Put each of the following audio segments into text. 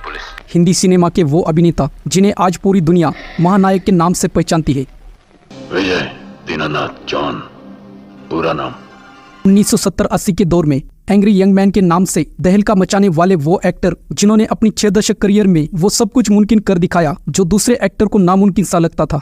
Police. Hindi cinema के वो अभिनेता जिन्हें आज पूरी दुनिया महानायक के नाम से पहचानती है। विजय दीनानाथ जॉन, पूरा नाम। 1970-80 के दौर में एंग्री यंग मैन के नाम से दहलका मचाने वाले वो एक्टर जिन्होंने अपनी 6 दशक करियर में वो सब कुछ मुमकिन कर दिखाया जो दूसरे एक्टर को नामुमकिन सा लगता था।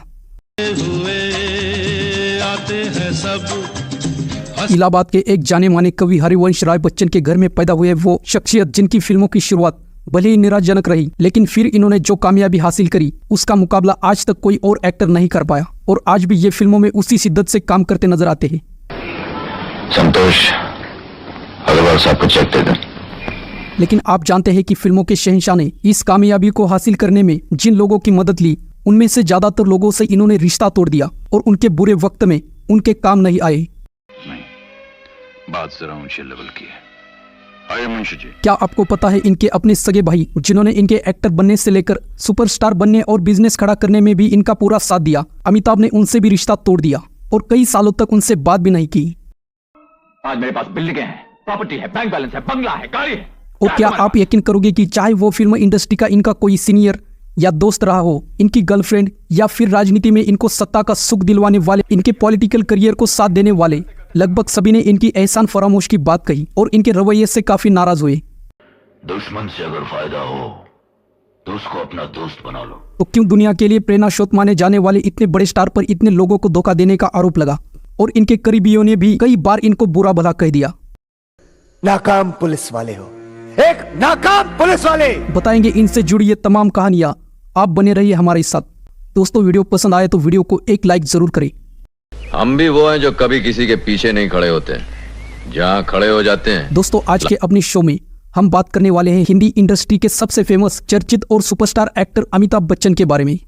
इलाहाबाद के एक जाने माने कवि हरिवंश राय बच्चन के घर में पैदा हुए वो शख्सियत जिनकी फिल्मों की शुरुआत भले ही निराशजनक रही, लेकिन फिर इन्होंने जो कामयाबी हासिल करी उसका मुकाबला आज तक कोई और एक्टर नहीं कर पाया और आज भी ये फिल्मों में उसी शिद्दत से काम करते नजर आते हैं। संतोष, अग्रवाल साहब को चेक दे दो। लेकिन आप जानते हैं कि फिल्मों के शहंशाह ने इस कामयाबी को हासिल करने में जिन लोगों की मदद ली उनमें से ज्यादातर लोगों से इन्होंने रिश्ता तोड़ दिया और उनके बुरे वक्त में उनके काम नहीं आए। नहीं, बात जरा ऊंचे लेवल की है। आइए मुंशी जी। क्या आपको पता है इनके अपने सगे भाई जिन्होंने इनके एक्टर बनने से लेकर सुपरस्टार बनने और बिजनेस खड़ा करने में भी इनका पूरा साथ दिया, अमिताभ ने उनसे भी रिश्ता तोड़ दिया और कई सालों तक उनसे बात भी नहीं की। आज मेरे पास बिल्डिंगें हैं, प्रॉपर्टी है, बैंक बैलेंस है, बंगला है, गाड़ी है। और क्या आप यकीन करोगे कि चाहे वो फिल्म इंडस्ट्री का इनका कोई सीनियर या दोस्त रहा हो, इनकी गर्लफ्रेंड या फिर राजनीति में इनको सत्ता का सुख दिलवाने वाले, इनके पॉलिटिकल करियर को साथ देने वाले, लगभग सभी ने इनकी एहसान फरामोश की बात कही और इनके रवैये से काफी नाराज हुए। दुश्मन से अगर फायदा हो तो उसको अपना दोस्त बना लो। तो क्यों दुनिया के लिए प्रेरणा स्रोत माने जाने वाले इतने बड़े स्टार पर इतने लोगों को धोखा देने का आरोप लगा और इनके करीबियों ने भी कई बार इनको बुरा भला कह दिया। नाकाम पुलिस वाले हो, एक नाकाम पुलिस वाले। बताएंगे इनसे जुड़ी ये तमाम कहानियां। आप बने रहिए हमारे साथ। दोस्तों, वीडियो पसंद आए तो वीडियो को एक लाइक जरूर करें। हम भी वो हैं जो कभी किसी के पीछे नहीं खड़े होते, जहां खड़े हो जाते हैं। दोस्तों, आज के अपने शो में हम बात करने वाले हैं हिंदी इंडस्ट्री के सबसे फेमस, चर्चित और सुपरस्टार एक्टर अमिताभ बच्चन के बारे में।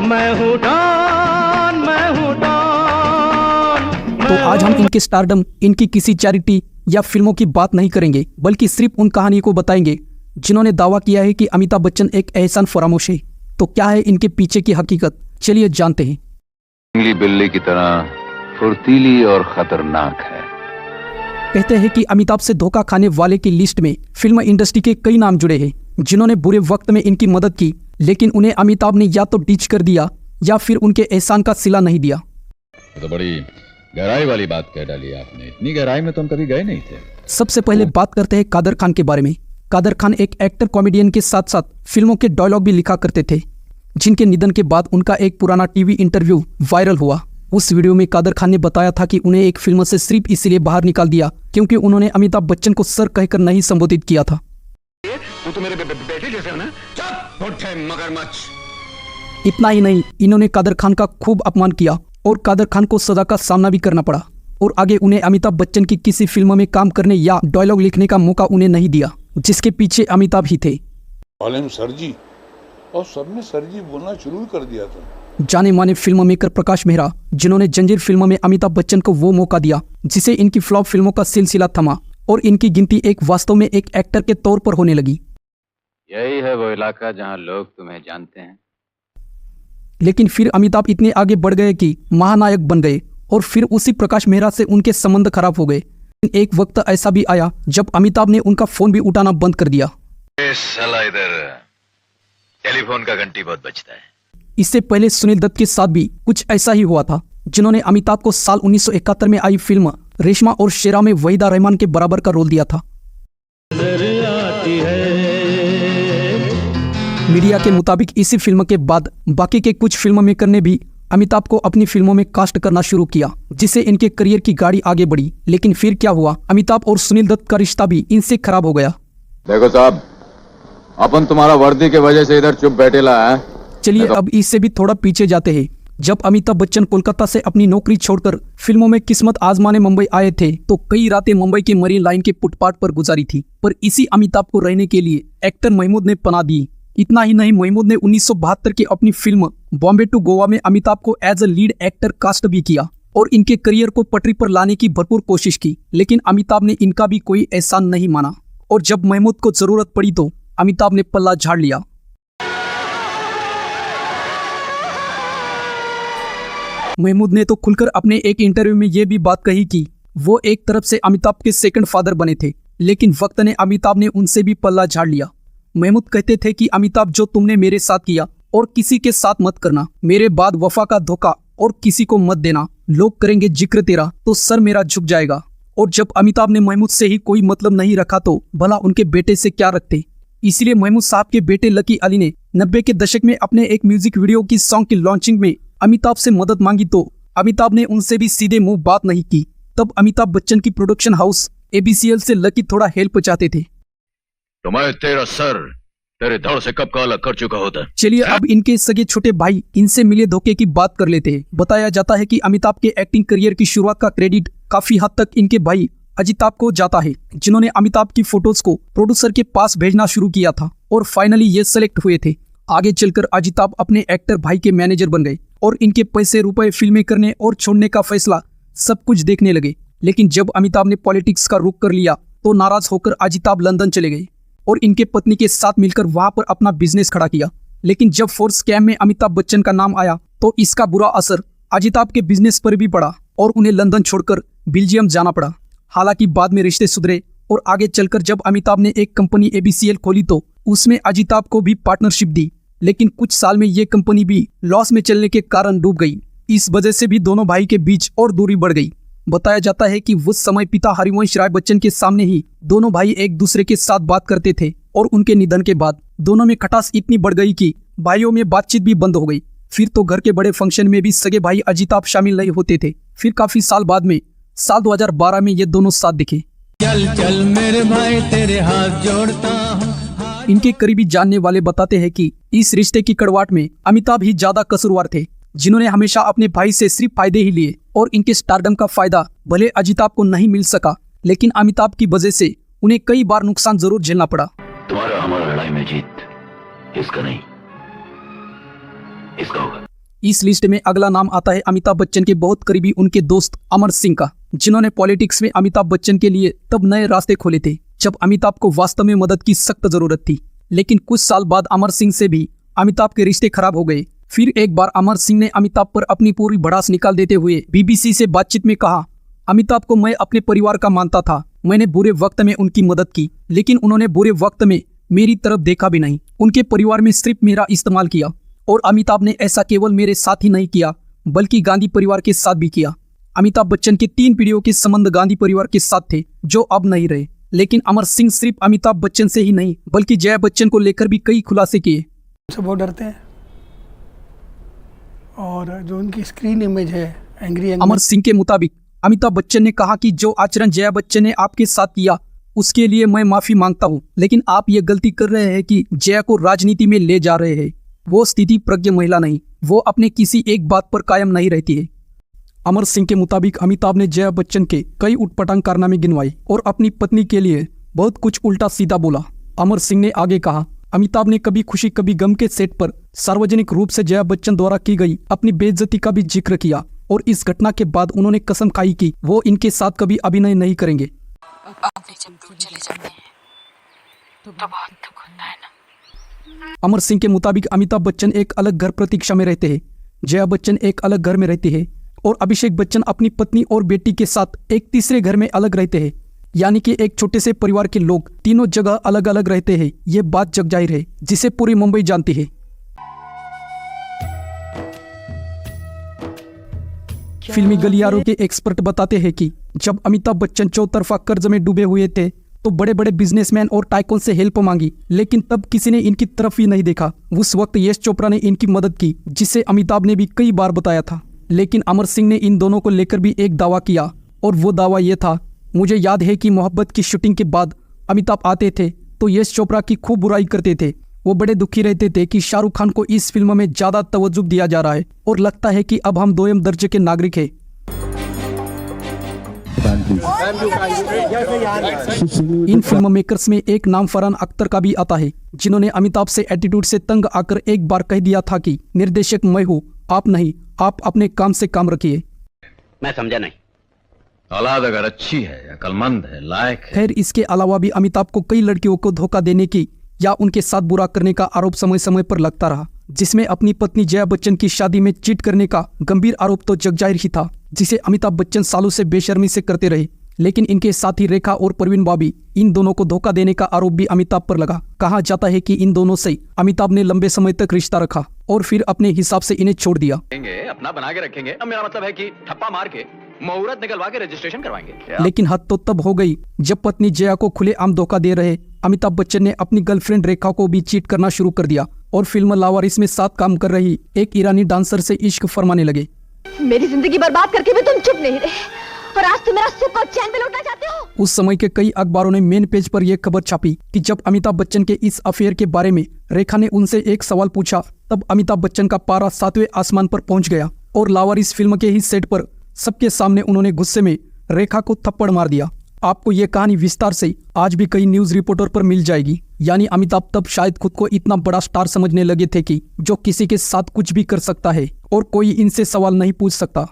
मैं हूं डॉन, मैं हूं डॉन। तो आज हम इनके स्टारडम, इनकी किसी चैरिटी या फिल्मों की बात नहीं करेंगे, बल्कि सिर्फ उन कहानी को बताएंगे जिन्होंने दावा किया है कि अमिताभ बच्चन एक एहसान फरामोश है। तो क्या है इनके पीछे की हकीकत, चलिए जानते हैं। जंगली बिल्ली की तरह फुर्तीली और खतरनाक है। कहते हैं कि अमिताभ से धोखा खाने वाले की लिस्ट में फिल्म इंडस्ट्री के कई नाम जुड़े हैं जिन्होंने बुरे वक्त में इनकी मदद की, लेकिन उन्हें अमिताभ ने या तो डिच कर दिया या फिर उनके एहसान का सिला नहीं दिया। तो बड़ी गहराई वाली बात कह डाली आपने। इतनी गहराई में तो हम कभी गए नहीं थे। सबसे पहले बात करते हैं कादर खान के बारे में। कादर खान एक एक्टर कॉमेडियन के साथ साथ फिल्मों के डायलॉग भी लिखा करते थे, जिनके निधन के बाद उनका एक पुराना टीवी इंटरव्यू वायरल हुआ। उस वीडियो में कादर खान ने बताया था कि उन्हें एक फिल्म से सिर्फ इसलिए बाहर निकाल दिया क्योंकि उन्होंने अमिताभ बच्चन को सर कहकर नहीं संबोधित किया था। तो मेरे बेटे जैसे हो ना, चुप उठे मगरमच्छ। इतना ही नहीं, इन्होंने कादर खान का खूब अपमान किया और कादर खान को सजा का सामना भी करना पड़ा और आगे उन्हें अमिताभ बच्चन की किसी फिल्म में काम करने या डायलॉग लिखने का मौका उन्हें नहीं दिया, जिसके पीछे अमिताभ ही थे। सर जी, और सबने सर जी बोलना शुरू कर दिया था। जाने माने फिल्म मेकर प्रकाश मेहरा, जिन्होंने जंजीर फिल्म में अमिताभ बच्चन को वो मौका दिया जिसे इनकी फ्लॉप फिल्मों का सिलसिला थमा और इनकी गिनती एक वास्तव में एक एक्टर के तौर पर होने लगी। यही है वो इलाका जहां लोग तुम्हें जानते हैं। लेकिन फिर अमिताभ इतने आगे बढ़ गए कि महानायक बन गए और फिर उसी प्रकाश मेहरा से उनके संबंध खराब हो गए। एक वक्त ऐसा भी आया जब अमिताभ ने उनका फोन भी उठाना बंद कर दिया। साला इधर टेलीफोन का घंटी बहुत बजता है। इससे पहले सुनील दत्त के साथ भी कुछ ऐसा ही हुआ था, जिन्होंने अमिताभ को साल 1971 में आई फिल्म रेशमा और शेरा में वहीदा रहमान के बराबर का रोल दिया था। मीडिया के मुताबिक इसी फिल्म के बाद बाकी के कुछ फिल्म मेकर ने भी अमिताभ को अपनी फिल्मों में कास्ट करना शुरू किया, जिससे इनके करियर की गाड़ी आगे बढ़ी। लेकिन फिर क्या हुआ, अमिताभ और सुनील दत्त का रिश्ता भी इनसे खराब हो गया। देखो साहब, अपन तुम्हारा वर्दी के वजह से इधर चुप बैठेला है। चलिए अब इससे भी थोड़ा पीछे जाते हैं। जब अमिताभ बच्चन कोलकाता से अपनी नौकरी छोड़कर फिल्मों में किस्मत आजमाने मुंबई आए थे तो कई रातें मुंबई के मरीन लाइन के फुटपाथ पर गुजारी थी, पर इसी अमिताभ को रहने के लिए एक्टर महमूद ने पनाह दी। इतना ही नहीं, महमूद ने 1972 की अपनी फिल्म बॉम्बे टू गोवा में अमिताभ को as a lead actor cast भी किया और इनके करियर को पटरी पर लाने की भरपूर कोशिश की, लेकिन अमिताभ ने इनका भी कोई एहसान नहीं माना और जब महमूद को जरूरत पड़ी तो अमिताभ ने पल्ला झाड़ लिया। महमूद ने तो खुलकर अपने एक इंटरव्यू में यह भी बात कही कि वो एक तरफ से अमिताभ के सेकंड फादर बने थे, लेकिन वक्त ने अमिताभ ने उनसे भी पल्ला झाड़ लिया। महमूद कहते थे कि अमिताभ, जो तुमने मेरे साथ किया और किसी के साथ मत करना, मेरे बाद वफा का धोखा और किसी को मत देना, लोग करेंगे जिक्र तेरा तो सर मेरा झुक जाएगा। और जब अमिताभ ने महमूद से ही कोई मतलब नहीं रखा तो भला उनके बेटे से क्या रखते। इसलिए महमूद साहब के बेटे लकी अली ने 90 के दशक में अपने एक म्यूजिक वीडियो की सॉन्ग की लॉन्चिंग में अमिताभ से मदद मांगी तो अमिताभ ने उनसे भी सीधे मुंह बात नहीं की। तब अमिताभ बच्चन की प्रोडक्शन हाउस ABCL से लकी थोड़ा हेल्प चाहते थे। तो मैं तेरा सर तेरे धड़ से कब का अलग कर चुका होता। चलिए अब इनके सगे छोटे भाई इनसे मिले धोखे की बात कर लेते हैं। बताया जाता है कि अमिताभ के एक्टिंग करियर की शुरुआत का क्रेडिट काफी हद तक इनके भाई अजिताभ को जाता है, जिन्होंने अमिताभ की फोटोज को प्रोड्यूसर के पास भेजना शुरू किया था और फाइनली ये सेलेक्ट हुए थे। आगे चलकर अजिताभ अपने एक्टर भाई के मैनेजर बन गए और इनके पैसे रुपए फिल्में करने और छोड़ने का फैसला सब कुछ देखने लगे। लेकिन जब अमिताभ ने पॉलिटिक्स का रुख कर लिया तो नाराज होकर अजिताभ लंदन चले गए और इनके पत्नी के साथ मिलकर वहां पर अपना बिजनेस खड़ा किया। लेकिन जब फोर्स स्कैम में अमिताभ बच्चन का नाम आया तो इसका बुरा असर अजिताभ के बिजनेस पर भी पड़ा और उन्हें लंदन छोड़कर बेल्जियम जाना पड़ा। हालांकि बाद में रिश्ते सुधरे और आगे चलकर जब अमिताभ ने एक कंपनी ABCL खोली तो उसमें अजिताभ को भी पार्टनरशिप दी। लेकिन कुछ साल में ये कंपनी भी लॉस में चलने के कारण डूब गई। इस वजह से भी दोनों भाई के बीच और दूरी बढ़ गई। बताया जाता है कि उस समय पिता हरिवंश राय बच्चन के सामने ही दोनों भाई एक दूसरे के साथ बात करते थे और उनके निधन के बाद दोनों में खटास इतनी बढ़ गई कि भाइयों में बातचीत भी बंद हो गई। फिर तो घर के बड़े फंक्शन में भी सगे भाई अजिताभ शामिल नहीं होते थे। फिर काफी साल बाद में साल 2012 में ये दोनों साथ दिखे। चल चल मेरे भाई तेरे हाथ जोड़ता हूँ। इनके करीबी जानने वाले बताते हैं कि इस रिश्ते की कड़वाहट में अमिताभ ही ज्यादा कसूरवार थे, जिन्होंने हमेशा अपने भाई से सिर्फ फायदे ही लिए और इनके स्टारडम का फायदा भले अजिताभ को नहीं मिल सका, लेकिन अमिताभ की वजह से उन्हें कई बार नुकसान जरूर झेलना पड़ा। तुम्हारा हमारा लड़ाई में जीत इसका नहीं, इसका होगा। इस लिस्ट में अगला नाम आता है अमिताभ बच्चन के बहुत करीबी उनके दोस्त अमर सिंह का, जिन्होंने पॉलिटिक्स में अमिताभ बच्चन के लिए तब नए रास्ते खोले थे जब अमिताभ को वास्तव में मदद की सख्त जरूरत थी। लेकिन कुछ साल बाद अमर सिंह से भी अमिताभ के रिश्ते खराब हो गए। फिर एक बार अमर सिंह ने अमिताभ पर अपनी पूरी भड़ास निकाल देते हुए BBC से बातचीत में कहा, अमिताभ को मैं अपने परिवार का मानता था, मैंने बुरे वक्त में उनकी मदद की, लेकिन उन्होंने बुरे वक्त में मेरी तरफ देखा भी नहीं, उनके परिवार में सिर्फ मेरा इस्तेमाल किया। और अमिताभ ने ऐसा केवल मेरे साथ ही नहीं किया बल्कि गांधी परिवार के साथ भी किया। अमिताभ बच्चन के 3 पीढ़ियों के संबंध गांधी परिवार के साथ थे जो अब नहीं रहे। लेकिन अमर सिंह सिर्फ अमिताभ बच्चन से ही नहीं बल्कि जया बच्चन को लेकर भी कई खुलासे किए। से बहुत डरते हैं और जो उनकी स्क्रीन इमेज है एंग्री अमर सिंह के मुताबिक अमिताभ बच्चन ने कहा कि जो आचरण जया बच्चन ने आपके साथ किया उसके लिए मैं माफी मांगता हूं, लेकिन आप ये गलती कर रहे हैं कि जया को राजनीति में ले जा रहे हैं। वो स्थिति प्रज्ञ महिला नहीं, वो अपने किसी एक बात पर कायम नहीं रहती है। अमर सिंह के मुताबिक अमिताभ ने जया बच्चन के कई उटपटांग कारनामे गिनवाई और अपनी पत्नी के लिए बहुत कुछ उल्टा सीधा बोला। अमर सिंह ने आगे कहा, अमिताभ ने कभी खुशी कभी गम के सेट पर सार्वजनिक रूप से जया बच्चन द्वारा की गई अपनी बेइज्जती का भी जिक्र किया और इस घटना के बाद उन्होंने कसम खाई कि वो इनके साथ कभी अभिनय नहीं करेंगे। अमर सिंह के मुताबिक अमिताभ बच्चन एक अलग घर प्रतीक्षा में रहते हैं, जया बच्चन एक अलग घर में रहती है और अभिषेक बच्चन अपनी पत्नी और बेटी के साथ एक तीसरे घर में अलग रहते हैं। यानी कि एक छोटे से परिवार के लोग तीनों जगह अलग अलग रहते हैं। ये बात जग जाहिर है जिसे पूरी मुंबई जानती है। फिल्मी गलियारों के एक्सपर्ट बताते हैं कि जब अमिताभ बच्चन चौतरफा कर्ज में डूबे हुए थे तो बड़े बड़े बिजनेसमैन और टाइकून से हेल्प मांगी, लेकिन तब किसी ने इनकी तरफ ही नहीं देखा। उस वक्त यश चोपड़ा ने इनकी मदद की, जिसे अमिताभ ने भी कई बार बताया था। लेकिन अमर सिंह ने इन दोनों को लेकर भी एक दावा किया और वो दावा ये था, मुझे याद है कि मोहब्बत की शूटिंग के बाद अमिताभ आते थे तो यश चोपड़ा की खूब बुराई करते थे। वो बड़े दुखी रहते थे कि शाहरुख खान को इस फिल्म में ज्यादा तवज्जो दिया जा रहा है और लगता है कि अब हम दोयम दर्जे के नागरिक हैं। इन फिल्म मेकर्स में एक नाम फरहान अख्तर का भी आता है, जिन्होंने अमिताभ से एटीट्यूड से तंग आकर एक बार कह दिया था कि निर्देशक मैं हूँ, आप नहीं, आप अपने काम से काम रखिए। मैं समझा नहीं। औलाद अगर अच्छी है, अक्लमंद है, लायक है। खैर, इसके अलावा भी अमिताभ को कई लड़कियों को धोखा देने की या उनके साथ बुरा करने का आरोप समय समय पर लगता रहा, जिसमें अपनी पत्नी जया बच्चन की शादी में चीट करने का गंभीर आरोप तो जगजाहिर ही था, जिसे अमिताभ बच्चन सालों से बेशर्मी से करते रहे। लेकिन इनके साथी रेखा और परवीन बाबी इन दोनों को धोखा देने का आरोप भी अमिताभ पर लगा। कहा जाता है कि इन दोनों से अमिताभ ने लंबे समय तक रिश्ता रखा और फिर अपने हिसाब से इन्हें छोड़ दिया। अपना बना के रखेंगे। अब मेरा मतलब है कि ठप्पा मार के मुहूर्त निकलवा के रजिस्ट्रेशन करवाएंगे। लेकिन हद तो तब हो गई जब पत्नी जया को खुलेआम धोखा दे रहे अमिताभ बच्चन ने अपनी गर्लफ्रेंड रेखा को भी चीट करना शुरू कर दिया और फिल्म लावारिस में साथ काम कर रही एक ईरानी डांसर से इश्क फरमाने लगे। मेरी जिंदगी बर्बाद करके भी तुम चुप नहीं रहे और आज तुम मेरा सुख और चैन पे लौटना चाहते हो। उस समय के कई अखबारों ने मेन पेज पर यह खबर छापी कि जब अमिताभ बच्चन के इस अफेयर के बारे में रेखा ने उनसे एक सवाल पूछा तब अमिताभ बच्चन का पारा 7वें आसमान पर पहुंच गया और लावारिस फिल्म के ही सेट पर सबके सामने उन्होंने गुस्से में रेखा को थप्पड़ मार दिया। आपको ये कहानी विस्तार से आज भी कई न्यूज रिपोर्टर पर मिल जाएगी। यानी अमिताभ तब शायद खुद को इतना बड़ा स्टार समझने लगे थे कि जो किसी के साथ कुछ भी कर सकता है और कोई इनसे सवाल नहीं पूछ सकता।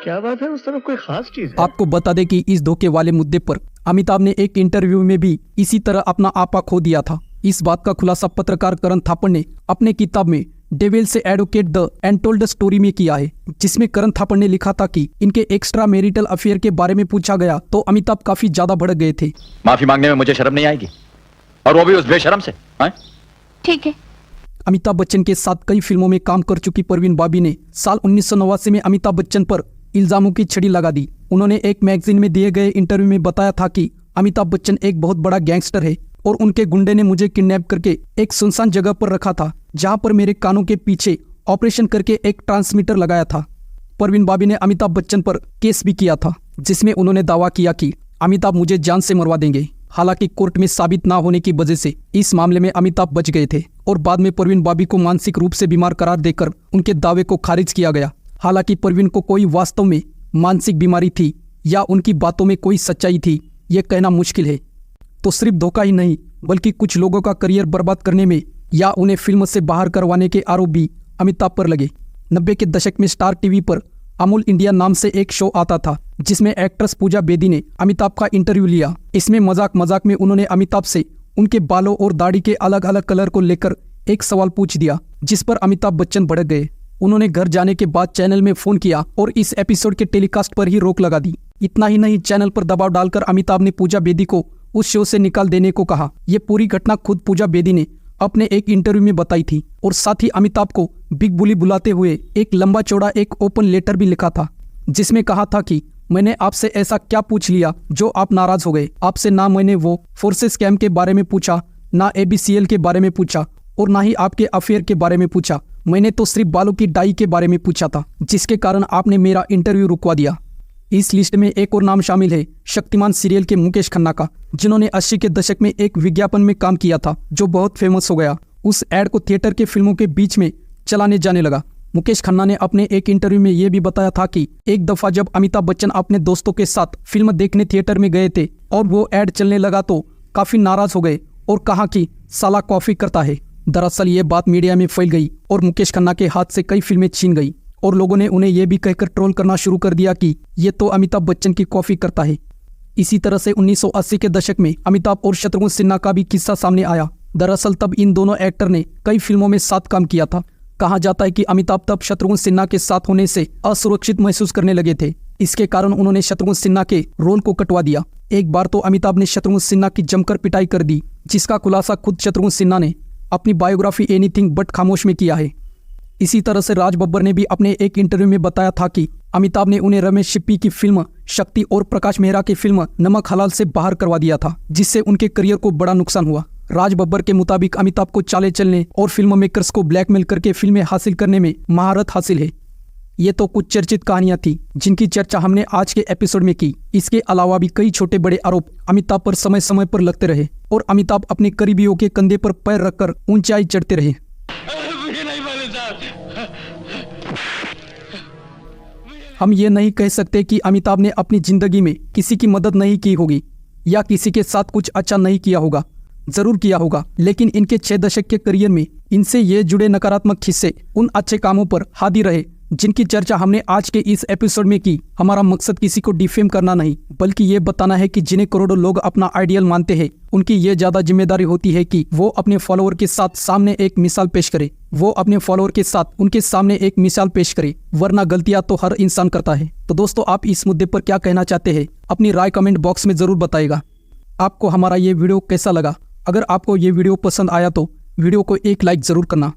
क्या बात है, उस तरफ कोई खास चीज है? आपको बता दें कि इस धोखे वाले मुद्दे पर अमिताभ ने एक इंटरव्यू में भी इसी तरह अपना आपा खो दिया था। इस बात का खुलासा पत्रकार करण थापड़ ने अपने किताब में डेविल से एडवोकेट द अनटोल्ड स्टोरी में किया है, जिसमें करण थापड़ ने लिखा था कि इनके एक्स्ट्रा मैरिटल अफेयर के बारे में पूछा गया तो अमिताभ काफी ज्यादा भड़क गए थे। माफी मांगने में मुझे शर्म नहीं आएगी, और वो भी उस बेशर्म से। ठीक है। अमिताभ बच्चन के साथ कई फिल्मों में काम कर चुकी परवीन बाबी ने साल 1989 में अमिताभ बच्चन पर इल्जामों की छड़ी लगा दी। उन्होंने एक मैगजीन में दिए गए इंटरव्यू में बताया था कि अमिताभ बच्चन एक बहुत बड़ा गैंगस्टर है और उनके गुंडे ने मुझे किडनैप करके एक सुनसान जगह पर रखा था जहां पर मेरे कानों के पीछे ऑपरेशन करके एक ट्रांसमीटर लगाया था। परवीन बाबी ने अमिताभ बच्चन पर केस भी किया था जिसमें उन्होंने दावा किया कि अमिताभ मुझे जान से मरवा देंगे। हालांकि कोर्ट में साबित ना होने की वजह से इस मामले में अमिताभ बच गए थे और बाद में परवीन बाबी को मानसिक रूप से बीमार करार देकर उनके दावे को खारिज किया गया। हालांकि परवीन को कोई वास्तव में मानसिक बीमारी थी या उनकी बातों में कोई सच्चाई थी ये कहना मुश्किल है। तो सिर्फ धोखा ही नहीं बल्कि कुछ लोगों का करियर बर्बाद करने में या उन्हें फिल्म से बाहर करवाने के आरोप भी अमिताभ पर लगे। 90 के दशक में स्टार टीवी पर अमूल इंडिया नाम से एक शो आता था जिसमें एक्ट्रेस पूजा बेदी ने अमिताभ का इंटरव्यू लिया। इसमें मजाक मजाक में उन्होंने अमिताभ से उनके बालों और दाढ़ी के अलग अलग कलर को लेकर एक सवाल पूछ दिया जिस पर अमिताभ बच्चन भड़क गए। उन्होंने घर जाने के बाद चैनल में फोन किया और इस एपिसोड के टेलीकास्ट पर ही रोक लगा दी। इतना ही नहीं, चैनल पर दबाव डालकर अमिताभ ने पूजा बेदी को उस शो से निकाल देने को कहा। ये पूरी घटना खुद पूजा बेदी ने अपने एक इंटरव्यू में बताई थी और साथ ही अमिताभ को बिग बुली बुलाते हुए एक लंबा चौड़ा एक ओपन लेटर भी लिखा था जिसमें कहा था कि मैंने आपसे ऐसा क्या पूछ लिया जो आप नाराज हो गए। आपसे ना मैंने वो फोर्सेस कैम्प के बारे में पूछा, ना ABCL के बारे में पूछा और ना ही आपके अफेयर के बारे में पूछा। मैंने तो सिर्फ बालों की डाई के बारे में पूछा था जिसके कारण आपने मेरा इंटरव्यू रुकवा दिया। इस लिस्ट में एक और नाम शामिल है शक्तिमान सीरियल के मुकेश खन्ना का, जिन्होंने 80 के दशक में एक विज्ञापन में काम किया था जो बहुत फेमस हो गया। उस एड को थिएटर के फिल्मों के बीच में चलाने जाने लगा। मुकेश खन्ना ने अपने एक इंटरव्यू में यह भी बताया था कि एक दफा जब अमिताभ बच्चन अपने दोस्तों के साथ फिल्म देखने थिएटर में गए थे और वो एड चलने लगा तो काफी नाराज हो गए और कहा कि साला कॉफी करता है। दरअसल ये बात मीडिया में फैल गई और मुकेश खन्ना के हाथ से कई फिल्में छीन गई और लोगों ने उन्हें यह भी कहकर ट्रोल करना शुरू कर दिया कि ये तो अमिताभ बच्चन की कॉफी करता है। इसी तरह से 1980 के दशक में अमिताभ और शत्रुघ्न सिन्हा का भी किस्सा सामने आया। दरअसल तब इन दोनों एक्टर ने कई फिल्मों में साथ काम किया था। कहा जाता है कि अमिताभ तब शत्रुघ्न सिन्हा के साथ होने से असुरक्षित महसूस करने लगे थे। इसके कारण उन्होंने शत्रुघ्न सिन्हा के रोल को कटवा दिया। एक बार तो अमिताभ ने शत्रुघ्न सिन्हा की जमकर पिटाई कर दी जिसका खुलासा खुद शत्रुघ्न सिन्हा ने अपनी बायोग्राफी एनीथिंग बट खामोश में किया है। इसी तरह से राज बब्बर ने भी अपने एक इंटरव्यू में बताया था कि अमिताभ ने उन्हें रमेश सिप्पी की फिल्म शक्ति और प्रकाश मेहरा की फिल्म नमक हलाल से बाहर करवा दिया था जिससे उनके करियर को बड़ा नुकसान हुआ। राज बब्बर के मुताबिक अमिताभ को चाले चलने और फिल्म मेकर्स को ब्लैकमेल करके फिल्में हासिल करने में महारत हासिल है। ये तो कुछ चर्चित कहानियां थी जिनकी चर्चा हमने आज के एपिसोड में की। इसके अलावा भी कई छोटे बड़े आरोप अमिताभ पर समय समय पर लगते रहे और अमिताभ अपने करीबियों के कंधे पर पैर रखकर ऊंचाई चढ़ते रहे। हम ये नहीं कह सकते कि अमिताभ ने अपनी जिंदगी में किसी की मदद नहीं की होगी या किसी के साथ कुछ अच्छा नहीं किया होगा, जरूर किया होगा, लेकिन इनके 6 दशक के करियर में इनसे ये जुड़े नकारात्मक हिस्से उन अच्छे कामों पर हावी रहे जिनकी चर्चा हमने आज के इस एपिसोड में की। हमारा मकसद किसी को डिफेम करना नहीं, बल्कि ये बताना है कि जिन्हें करोड़ों लोग अपना आइडियल मानते हैं, उनकी ये ज्यादा जिम्मेदारी होती है कि वो अपने फॉलोअर के साथ सामने एक मिसाल पेश करे। वो अपने फॉलोअर के साथ उनके सामने एक मिसाल पेश करे, वरना गलतियां तो हर इंसान करता है। तो दोस्तों, आप इस मुद्दे पर क्या कहना चाहते हैं? अपनी राय कमेंट बॉक्स में जरूर बताइएगा। आपको हमारा ये वीडियो कैसा लगा? अगर आपको ये वीडियो पसंद आया तो वीडियो को एक लाइक जरूर करना।